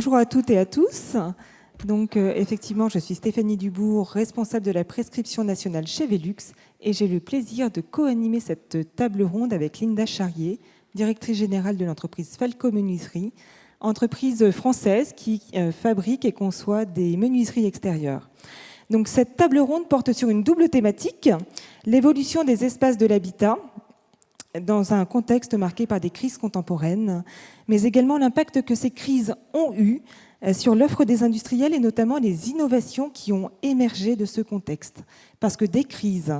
Bonjour à toutes et à tous. Donc, effectivement, je suis Stéphanie Dubourg, responsable de la prescription nationale chez Velux, et j'ai le plaisir de co-animer cette table ronde avec Linda Charrier, directrice générale de l'entreprise Falco Menuiserie, entreprise française qui fabrique et conçoit des menuiseries extérieures. Donc, cette table ronde porte sur une double thématique, l'évolution des espaces de l'habitat, dans un contexte marqué par des crises contemporaines, mais également l'impact que ces crises ont eu sur l'offre des industriels et notamment les innovations qui ont émergé de ce contexte. Parce que des crises,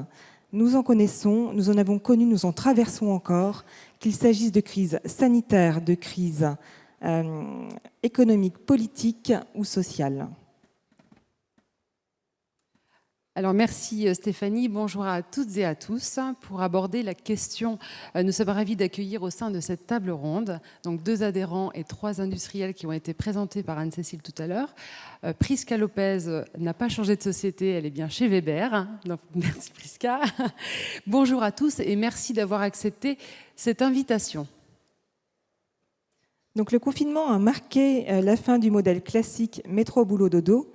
nous en connaissons, nous en avons connu, nous en traversons encore, qu'il s'agisse de crises sanitaires, de crises économiques, politiques ou sociales. Alors merci Stéphanie, bonjour à toutes et à tous. Pour aborder la question, nous sommes ravis d'accueillir au sein de cette table ronde donc 2 adhérents et 3 industriels qui ont été présentés par Anne-Cécile tout à l'heure. Prisca Lopez n'a pas changé de société, elle est bien chez Weber. Donc merci Prisca. Bonjour à tous et merci d'avoir accepté cette invitation. Donc le confinement a marqué la fin du modèle classique métro-boulot-dodo,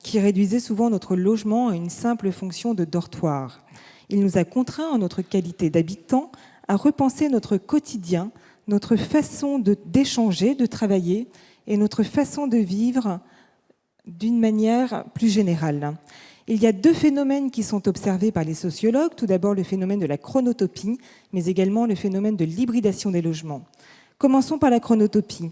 qui réduisait souvent notre logement à une simple fonction de dortoir. Il nous a contraints, en notre qualité d'habitants, à repenser notre quotidien, notre façon d'échanger, de travailler et notre façon de vivre d'une manière plus générale. Il y a 2 phénomènes qui sont observés par les sociologues. Tout d'abord, le phénomène de la chronotopie, mais également le phénomène de l'hybridation des logements. Commençons par la chronotopie.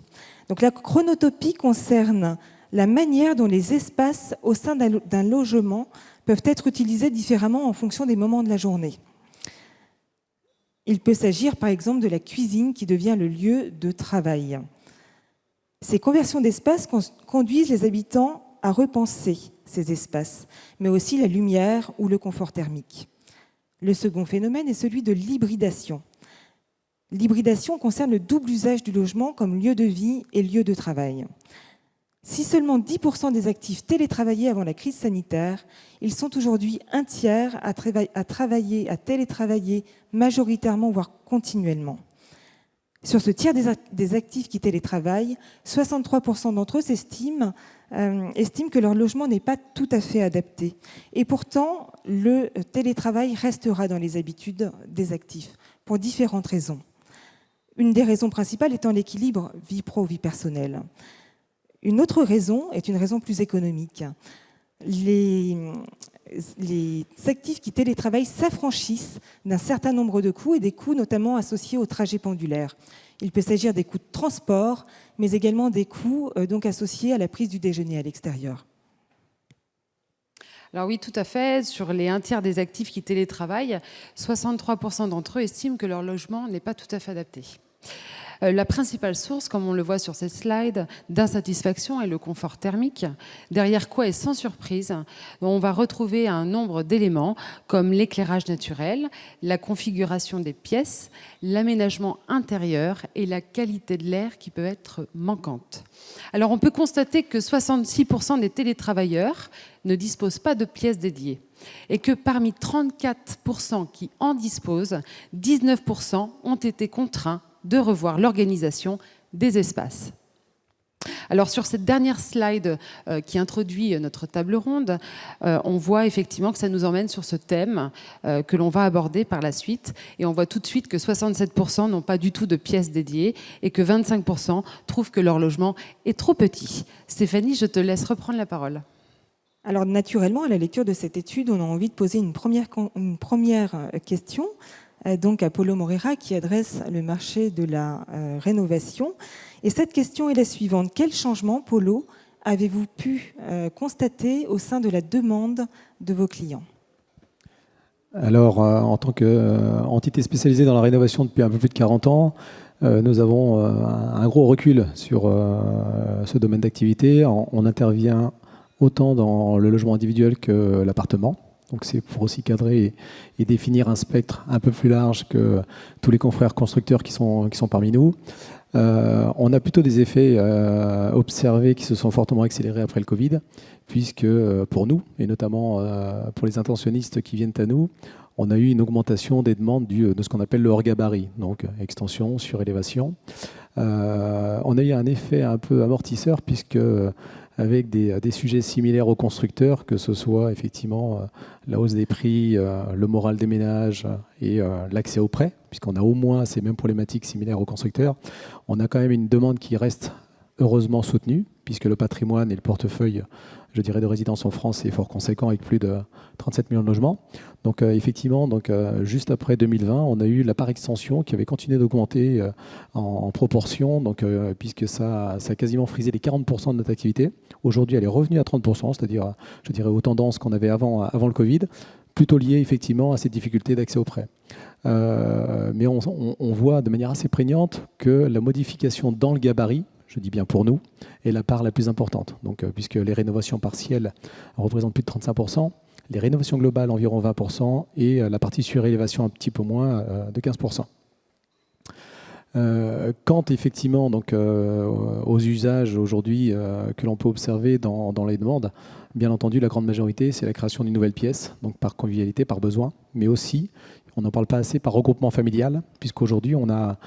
Donc, la chronotopie concerne la manière dont les espaces au sein d'un logement peuvent être utilisés différemment en fonction des moments de la journée. Il peut s'agir par exemple de la cuisine qui devient le lieu de travail. Ces conversions d'espace conduisent les habitants à repenser ces espaces, mais aussi la lumière ou le confort thermique. Le second phénomène est celui de l'hybridation. L'hybridation concerne le double usage du logement comme lieu de vie et lieu de travail. Si seulement 10% des actifs télétravaillaient avant la crise sanitaire, ils sont aujourd'hui un tiers à télétravailler majoritairement, voire continuellement. Sur ce tiers des actifs qui télétravaillent, 63% d'entre eux estiment que leur logement n'est pas tout à fait adapté. Et pourtant, le télétravail restera dans les habitudes des actifs, pour différentes raisons. Une des raisons principales étant l'équilibre vie pro-vie personnelle. Une autre raison est une raison plus économique. Les actifs qui télétravaillent s'affranchissent d'un certain nombre de coûts et des coûts notamment associés au trajet pendulaire. Il peut s'agir des coûts de transport, mais également des coûts donc associés à la prise du déjeuner à l'extérieur. Alors oui, tout à fait. Sur les 1/3 des actifs qui télétravaillent, 63% d'entre eux estiment que leur logement n'est pas tout à fait adapté. La principale source, comme on le voit sur ces slides, d'insatisfaction est le confort thermique, derrière quoi, et sans surprise, on va retrouver un nombre d'éléments comme l'éclairage naturel, la configuration des pièces, l'aménagement intérieur et la qualité de l'air qui peut être manquante. Alors on peut constater que 66% des télétravailleurs ne disposent pas de pièces dédiées et que parmi 34% qui en disposent, 19% ont été contraints de revoir l'organisation des espaces. Alors sur cette dernière slide qui introduit notre table ronde, on voit effectivement que ça nous emmène sur ce thème que l'on va aborder par la suite. Et on voit tout de suite que 67% n'ont pas du tout de pièces dédiées et que 25% trouvent que leur logement est trop petit. Stéphanie, je te laisse reprendre la parole. Alors naturellement, à la lecture de cette étude, on a envie de poser une première question. Donc à Paulo Moreira qui adresse le marché de la rénovation. Et cette question est la suivante. Quel changement, Paulo, avez-vous pu constater au sein de la demande de vos clients ? Alors, en tant qu'entité spécialisée dans la rénovation depuis un peu plus de 40 ans, nous avons un gros recul sur ce domaine d'activité. On intervient autant dans le logement individuel que l'appartement. Donc c'est pour aussi cadrer et définir un spectre un peu plus large que tous les confrères constructeurs qui sont parmi nous. On a plutôt des effets observés qui se sont fortement accélérés après le Covid, puisque pour nous, et notamment pour les intentionnistes qui viennent à nous, on a eu une augmentation des demandes de ce qu'on appelle le hors gabarit, donc extension, surélévation. On a eu un effet un peu amortisseur puisque avec des sujets similaires aux constructeurs, que ce soit effectivement la hausse des prix, le moral des ménages et l'accès aux prêts, puisqu'on a au moins ces mêmes problématiques similaires aux constructeurs, on a quand même une demande qui reste heureusement soutenue, puisque le patrimoine et le portefeuille, je dirais, de résidence en France est fort conséquent avec plus de 37 millions de logements. Donc effectivement, juste après 2020, on a eu la part extension qui avait continué d'augmenter en proportion, puisque ça a quasiment frisé les 40% de notre activité. Aujourd'hui, elle est revenue à 30%, c'est-à-dire, je dirais, aux tendances qu'on avait avant le Covid, plutôt liées effectivement à ces difficultés d'accès aux prêts. Mais on voit de manière assez prégnante que la modification dans le gabarit, je dis bien pour nous, est la part la plus importante. Donc, puisque les rénovations partielles représentent plus de 35%, les rénovations globales environ 20% et la partie surélévation un petit peu moins de 15%. Quant effectivement aux usages aujourd'hui que l'on peut observer dans les demandes, bien entendu la grande majorité c'est la création d'une nouvelle pièce, donc par convivialité, par besoin, mais aussi, on n'en parle pas assez, par regroupement familial, puisqu'aujourd'hui on a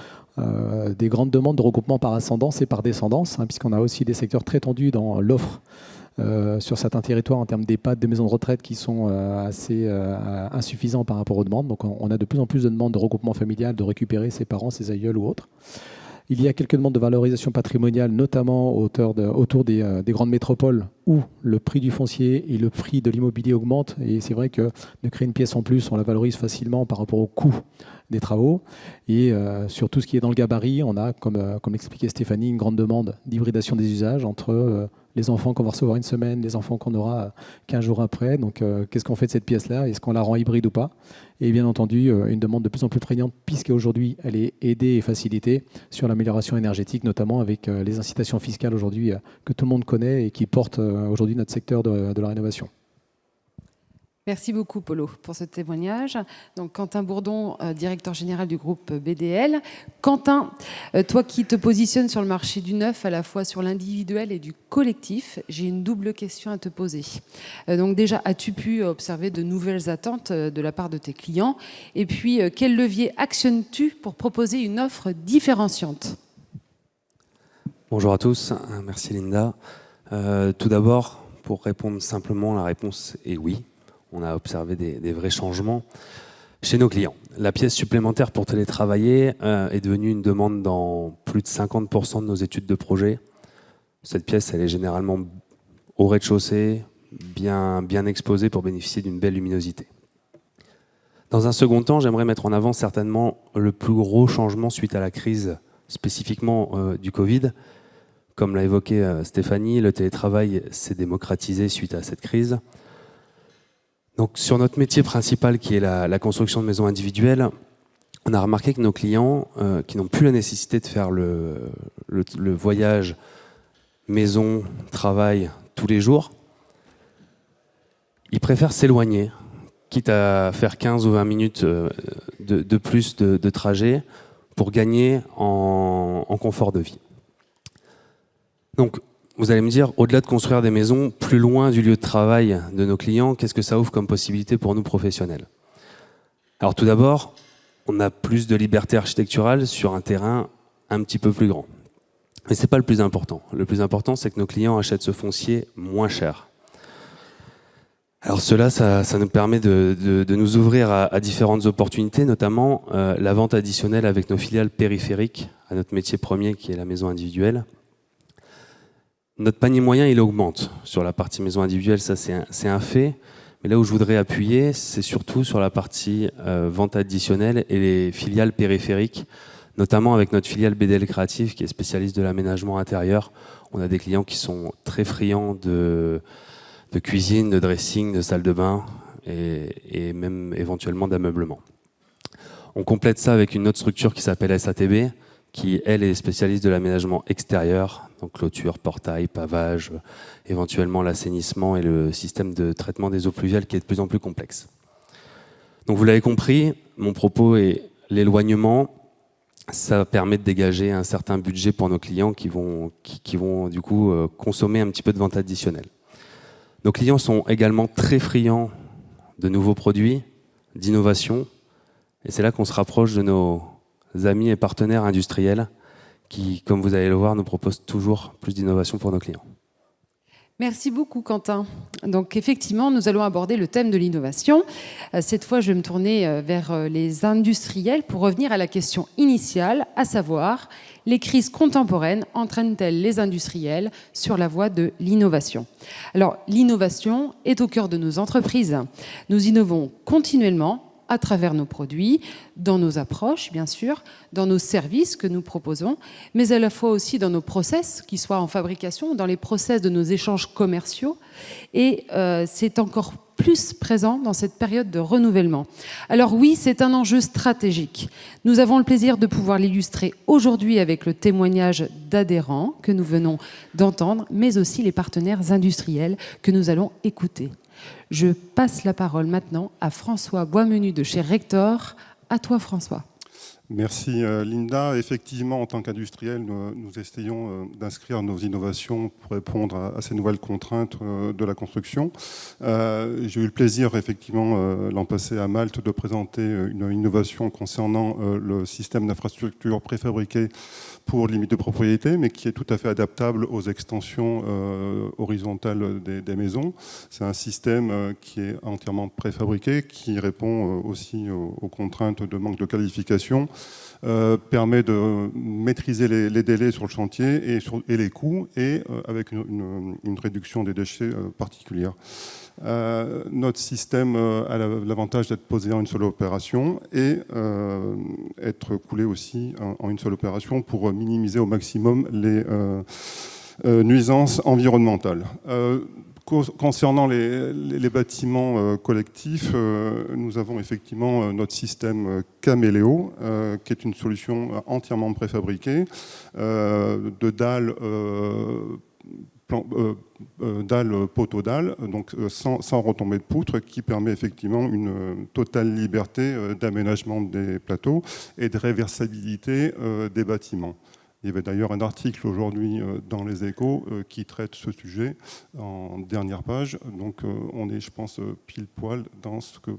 des grandes demandes de regroupement par ascendance et par descendance, puisqu'on a aussi des secteurs très tendus dans l'offre sur certains territoires en termes d'EHPAD, de maisons de retraite qui sont assez insuffisants par rapport aux demandes. Donc on a de plus en plus de demandes de regroupement familial, de récupérer ses parents, ses aïeuls ou autres. Il y a quelques demandes de valorisation patrimoniale, notamment autour des grandes métropoles où le prix du foncier et le prix de l'immobilier augmentent. Et c'est vrai que de créer une pièce en plus, on la valorise facilement par rapport au coût des travaux. Et sur tout ce qui est dans le gabarit, on a, comme l'expliquait Stéphanie, une grande demande d'hybridation des usages entre les enfants qu'on va recevoir une semaine, les enfants qu'on aura 15 jours après. Donc, qu'est-ce qu'on fait de cette pièce-là? Est-ce qu'on la rend hybride ou pas? Et bien entendu, une demande de plus en plus prégnante, puisqu'aujourd'hui, elle est aidée et facilitée sur l'amélioration énergétique, notamment avec les incitations fiscales aujourd'hui que tout le monde connaît et qui portent aujourd'hui notre secteur de la rénovation. Merci beaucoup, Polo, pour ce témoignage. Donc, Quentin Bourdon, directeur général du groupe BDL. Quentin, toi qui te positionnes sur le marché du neuf, à la fois sur l'individuel et du collectif, j'ai une double question à te poser. Donc déjà, as-tu pu observer de nouvelles attentes de la part de tes clients? Et puis, quel levier actionnes-tu pour proposer une offre différenciante? Bonjour à tous, merci Linda. Tout d'abord, pour répondre simplement, la réponse est oui. On a observé des vrais changements chez nos clients. La pièce supplémentaire pour télétravailler est devenue une demande dans plus de 50% de nos études de projet. Cette pièce, elle est généralement au rez-de-chaussée, bien exposée pour bénéficier d'une belle luminosité. Dans un second temps, j'aimerais mettre en avant certainement le plus gros changement suite à la crise, spécifiquement du Covid. Comme l'a évoqué Stéphanie, le télétravail s'est démocratisé suite à cette crise. Donc, sur notre métier principal, qui est la construction de maisons individuelles, on a remarqué que nos clients, qui n'ont plus la nécessité de faire le voyage maison-travail tous les jours, ils préfèrent s'éloigner, quitte à faire 15 ou 20 minutes de plus de trajet pour gagner en confort de vie. Donc, vous allez me dire, au-delà de construire des maisons plus loin du lieu de travail de nos clients, qu'est-ce que ça ouvre comme possibilité pour nous professionnels? Alors tout d'abord, on a plus de liberté architecturale sur un terrain un petit peu plus grand. Mais ce n'est pas le plus important. Le plus important, c'est que nos clients achètent ce foncier moins cher. Alors cela, ça nous permet de nous ouvrir à différentes opportunités, notamment la vente additionnelle avec nos filiales périphériques à notre métier premier qui est la maison individuelle. Notre panier moyen, il augmente sur la partie maison individuelle, ça c'est un fait. Mais là où je voudrais appuyer, c'est surtout sur la partie vente additionnelle et les filiales périphériques, notamment avec notre filiale BDL Créative qui est spécialiste de l'aménagement intérieur. On a des clients qui sont très friands de cuisine, de dressing, de salle de bain et même éventuellement d'ameublement. On complète ça avec une autre structure qui s'appelle SATB, qui, elle, est spécialiste de l'aménagement extérieur, donc clôture, portail, pavage, éventuellement l'assainissement et le système de traitement des eaux pluviales qui est de plus en plus complexe. Donc vous l'avez compris, mon propos est l'éloignement. Ça permet de dégager un certain budget pour nos clients qui vont du coup consommer un petit peu de vente additionnelle. Nos clients sont également très friands de nouveaux produits, d'innovation. Et c'est là qu'on se rapproche de nos amis et partenaires industriels qui, comme vous allez le voir, nous proposent toujours plus d'innovation pour nos clients. Merci beaucoup, Quentin. Donc, effectivement, nous allons aborder le thème de l'innovation. Cette fois, je vais me tourner vers les industriels pour revenir à la question initiale, à savoir, les crises contemporaines entraînent-elles les industriels sur la voie de l'innovation? Alors, l'innovation est au cœur de nos entreprises. Nous innovons continuellement à travers nos produits, dans nos approches, bien sûr, dans nos services que nous proposons, mais à la fois aussi dans nos process, qu'ils soient en fabrication, dans les process de nos échanges commerciaux. Et c'est encore plus présent dans cette période de renouvellement. Alors oui, c'est un enjeu stratégique. Nous avons le plaisir de pouvoir l'illustrer aujourd'hui avec le témoignage d'adhérents que nous venons d'entendre, mais aussi les partenaires industriels que nous allons écouter. Je passe la parole maintenant à François Boismenu de chez Rector. À toi, François. Merci Linda. Effectivement, en tant qu'industriel, nous essayons d'inscrire nos innovations pour répondre à ces nouvelles contraintes de la construction. J'ai eu le plaisir, effectivement, l'an passé à Malte, de présenter une innovation concernant le système d'infrastructure préfabriqué pour limite de propriété, mais qui est tout à fait adaptable aux extensions horizontales des maisons. C'est un système qui est entièrement préfabriqué, qui répond aussi aux contraintes de manque de qualification, permet de maîtriser les délais sur le chantier et les coûts, et avec une réduction des déchets particulière. Notre système a l'avantage d'être posé en une seule opération et être coulé aussi en une seule opération pour minimiser au maximum les nuisances environnementales. Concernant les bâtiments collectifs, nous avons effectivement notre système Caméléo, qui est une solution entièrement préfabriquée, de dalles poteaux-dalles, donc sans retombée de poutre, qui permet effectivement une totale liberté d'aménagement des plateaux et de réversibilité des bâtiments. Il y avait d'ailleurs un article aujourd'hui dans les Échos qui traite ce sujet en dernière page. Donc on est, je pense, pile poil dans ce que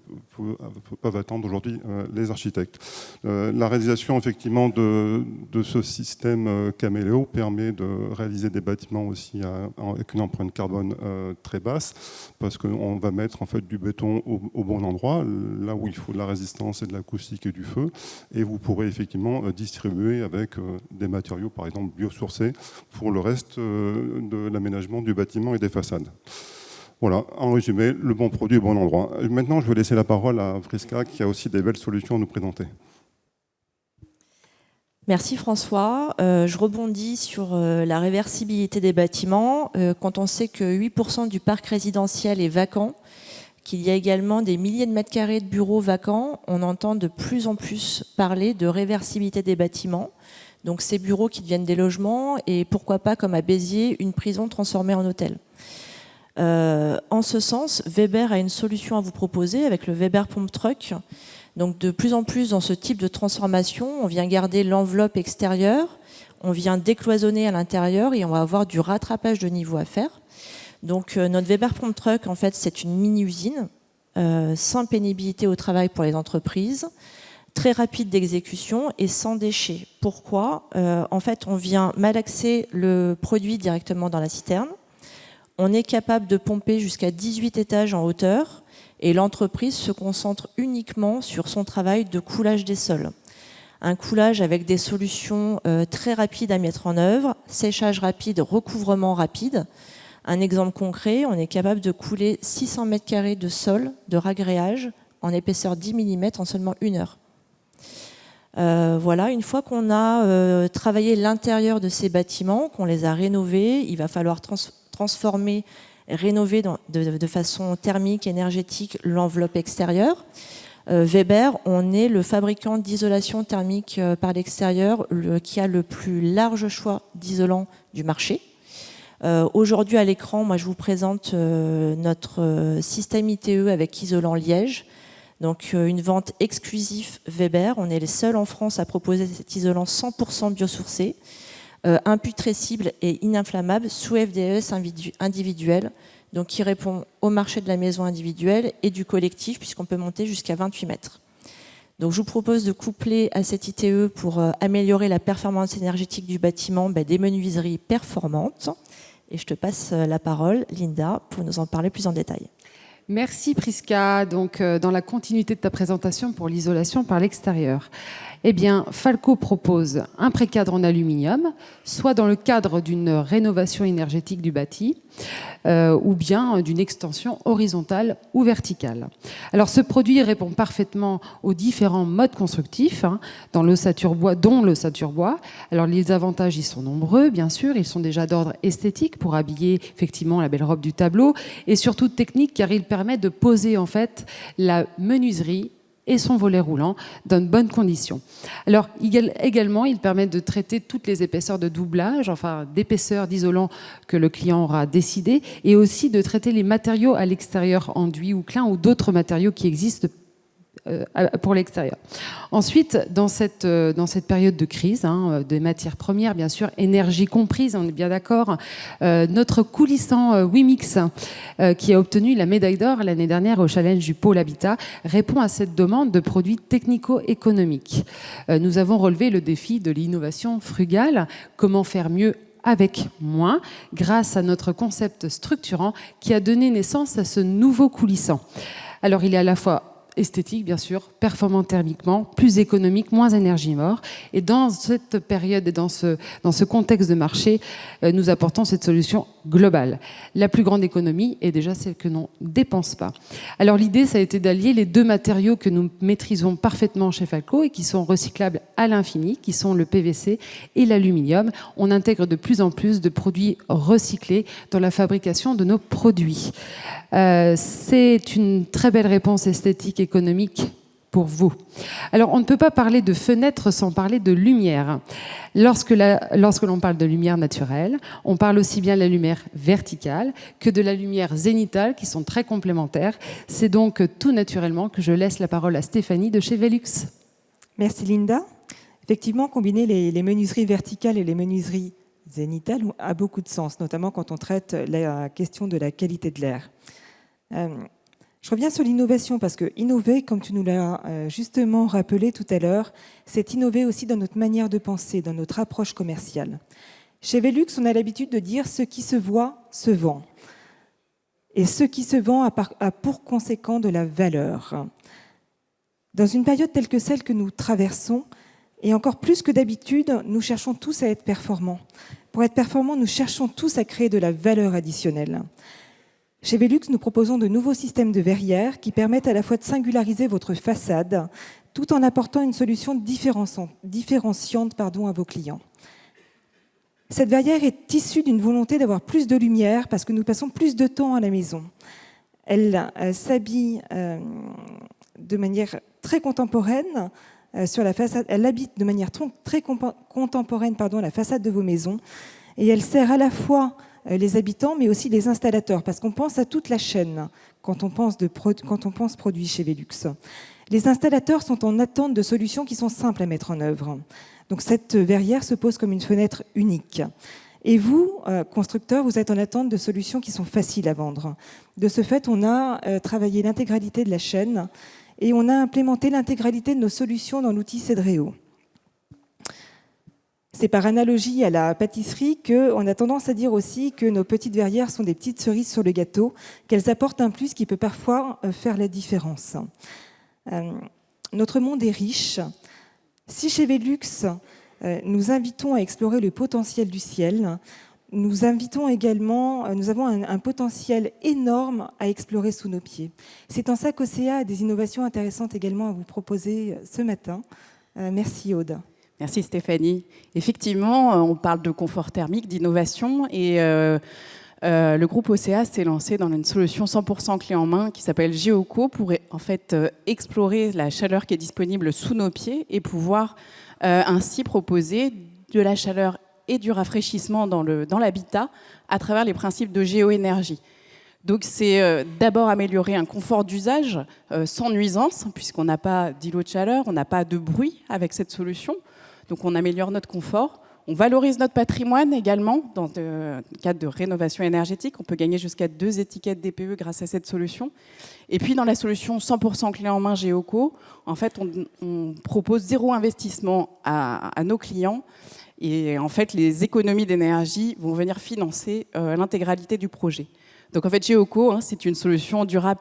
peuvent attendre aujourd'hui les architectes. La réalisation effectivement de ce système Caméléo permet de réaliser des bâtiments aussi avec une empreinte carbone très basse, parce qu'on va mettre en fait du béton au bon endroit, là où il faut de la résistance et de l'acoustique et du feu, et vous pourrez effectivement distribuer avec des matériaux par exemple biosourcés pour le reste de l'aménagement du bâtiment et des façades. Voilà, en résumé, le bon produit au bon endroit. Maintenant, je vais laisser la parole à Friska qui a aussi des belles solutions à nous présenter. Merci François. Je rebondis sur la réversibilité des bâtiments. Quand on sait que 8% du parc résidentiel est vacant, qu'il y a également des milliers de mètres carrés de bureaux vacants, on entend de plus en plus parler de réversibilité des bâtiments. Donc ces bureaux qui deviennent des logements et pourquoi pas, comme à Béziers, une prison transformée en hôtel. En ce sens, Weber a une solution à vous proposer avec le Weber Pump Truck. Donc de plus en plus dans ce type de transformation, on vient garder l'enveloppe extérieure, on vient décloisonner à l'intérieur et on va avoir du rattrapage de niveau à faire. Donc notre Weber Pump Truck, en fait, c'est une mini-usine, sans pénibilité au travail pour les entreprises, très rapide d'exécution et sans déchets. Pourquoi ? En fait, on vient malaxer le produit directement dans la citerne. On est capable de pomper jusqu'à 18 étages en hauteur et l'entreprise se concentre uniquement sur son travail de coulage des sols. Un coulage avec des solutions très rapides à mettre en œuvre, séchage rapide, recouvrement rapide. Un exemple concret, on est capable de couler 600 m² de sol, de ragréage, en épaisseur 10 mm en seulement 1 heure. Voilà, une fois qu'on a travaillé l'intérieur de ces bâtiments, qu'on les a rénovés, il va falloir transformer, rénover de façon thermique, énergétique, l'enveloppe extérieure. Weber, on est le fabricant d'isolation thermique par l'extérieur qui a le plus large choix d'isolants du marché. Aujourd'hui à l'écran, moi je vous présente notre système ITE avec isolant Liège. Donc une vente exclusive Weber. On est les seuls en France à proposer cet isolant 100% biosourcé, imputrescible et ininflammable sous FDS individuel. donc qui répond au marché de la maison individuelle et du collectif, puisqu'on peut monter jusqu'à 28 mètres. Donc je vous propose de coupler à cette ITE pour améliorer la performance énergétique du bâtiment des menuiseries performantes. Et je te passe la parole, Linda, pour nous en parler plus en détail. Merci Prisca. Donc, dans la continuité de ta présentation pour l'isolation par l'extérieur, eh bien, Falco propose un précadre en aluminium, soit dans le cadre d'une rénovation énergétique du bâti, ou bien d'une extension horizontale ou verticale. Alors, ce produit répond parfaitement aux différents modes constructifs, dont l'ossature bois. Alors, les avantages, ils sont nombreux, bien sûr. Ils sont déjà d'ordre esthétique pour habiller effectivement la belle robe du tableau, et surtout technique, car ils permettent de poser en fait la menuiserie et son volet roulant dans de bonnes conditions. Alors également, ils permettent de traiter toutes les épaisseurs de doublage, enfin d'épaisseur d'isolant que le client aura décidé, et aussi de traiter les matériaux à l'extérieur, enduits ou clins, ou d'autres matériaux qui existent pour l'extérieur. Ensuite, dans cette période de crise, des matières premières, bien sûr, énergie comprise, on est bien d'accord, notre coulissant Wimix, qui a obtenu la médaille d'or l'année dernière au challenge du pôle Habitat, répond à cette demande de produits technico-économiques. Nous avons relevé le défi de l'innovation frugale, comment faire mieux avec moins, grâce à notre concept structurant qui a donné naissance à ce nouveau coulissant. Alors, il est à la fois esthétique, bien sûr, performant thermiquement, plus économique, moins énergivore. Et dans cette période et dans ce contexte de marché, nous apportons cette solution globale. La plus grande économie est déjà celle que l'on ne dépense pas. Alors l'idée, ça a été d'allier les deux matériaux que nous maîtrisons parfaitement chez Falco et qui sont recyclables à l'infini, qui sont le PVC et l'aluminium. On intègre de plus en plus de produits recyclés dans la fabrication de nos produits. C'est une très belle réponse esthétique économique pour vous. Alors, on ne peut pas parler de fenêtre sans parler de lumière. Lorsque l'on parle de lumière naturelle, on parle aussi bien de la lumière verticale que de la lumière zénitale, qui sont très complémentaires. C'est donc tout naturellement que je laisse la parole à Stéphanie de chez Velux. Merci Linda. Effectivement, combiner les menuiseries verticales et les menuiseries zénitales a beaucoup de sens, notamment quand on traite la question de la qualité de l'air. Je reviens sur l'innovation parce que innover, comme tu nous l'as justement rappelé tout à l'heure, c'est innover aussi dans notre manière de penser, dans notre approche commerciale. Chez Velux, on a l'habitude de dire « ce qui se voit, se vend ». Et ce qui se vend a pour conséquent de la valeur. Dans une période telle que celle que nous traversons, et encore plus que d'habitude, nous cherchons tous à être performants. Pour être performants, nous cherchons tous à créer de la valeur additionnelle. Chez Velux, nous proposons de nouveaux systèmes de verrières qui permettent à la fois de singulariser votre façade tout en apportant une solution différenciante à vos clients. Cette verrière est issue d'une volonté d'avoir plus de lumière parce que nous passons plus de temps à la maison. Elle s'habille de manière très contemporaine sur la façade. Elle habite de manière très contemporaine la façade de vos maisons et elle sert à la fois les habitants, mais aussi les installateurs, parce qu'on pense à toute la chaîne quand on pense produit chez Velux. Les installateurs sont en attente de solutions qui sont simples à mettre en œuvre. Donc cette verrière se pose comme une fenêtre unique. Et vous, constructeurs, vous êtes en attente de solutions qui sont faciles à vendre. De ce fait, on a travaillé l'intégralité de la chaîne et on a implémenté l'intégralité de nos solutions dans l'outil Cedreo. C'est par analogie à la pâtisserie qu'on a tendance à dire aussi que nos petites verrières sont des petites cerises sur le gâteau, qu'elles apportent un plus qui peut parfois faire la différence. Notre monde est riche. Si chez Velux, nous invitons à explorer le potentiel du ciel, nous avons un potentiel énorme à explorer sous nos pieds. C'est en ça qu'Océa a des innovations intéressantes également à vous proposer ce matin. Merci Aude. Merci Stéphanie. Effectivement, on parle de confort thermique, d'innovation et le groupe Océa s'est lancé dans une solution 100% clé en main qui s'appelle Geoco pour en fait explorer la chaleur qui est disponible sous nos pieds et pouvoir ainsi proposer de la chaleur et du rafraîchissement dans l'habitat à travers les principes de géoénergie. Donc c'est d'abord améliorer un confort d'usage sans nuisance puisqu'on n'a pas d'îlot de chaleur, on n'a pas de bruit avec cette solution. Donc on améliore notre confort, On valorise notre patrimoine également dans le cadre de rénovation énergétique. On peut gagner jusqu'à 2 étiquettes DPE grâce à cette solution. Et puis dans la solution 100% clé en main Géoco, en fait, on propose 0 investissement à nos clients. Et en fait, les économies d'énergie vont venir financer l'intégralité du projet. Donc en fait, Géoco, c'est une solution durable,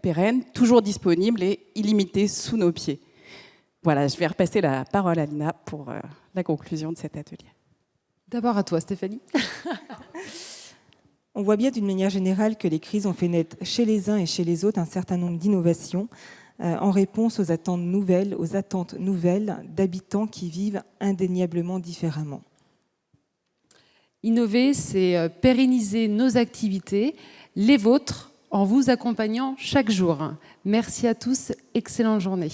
pérenne, toujours disponible et illimitée sous nos pieds. Voilà, je vais repasser la parole à Lina pour la conclusion de cet atelier. D'abord à toi, Stéphanie. On voit bien d'une manière générale que les crises ont fait naître chez les uns et chez les autres un certain nombre d'innovations en réponse aux attentes nouvelles d'habitants qui vivent indéniablement différemment. Innover, c'est pérenniser nos activités, les vôtres, en vous accompagnant chaque jour. Merci à tous, excellente journée.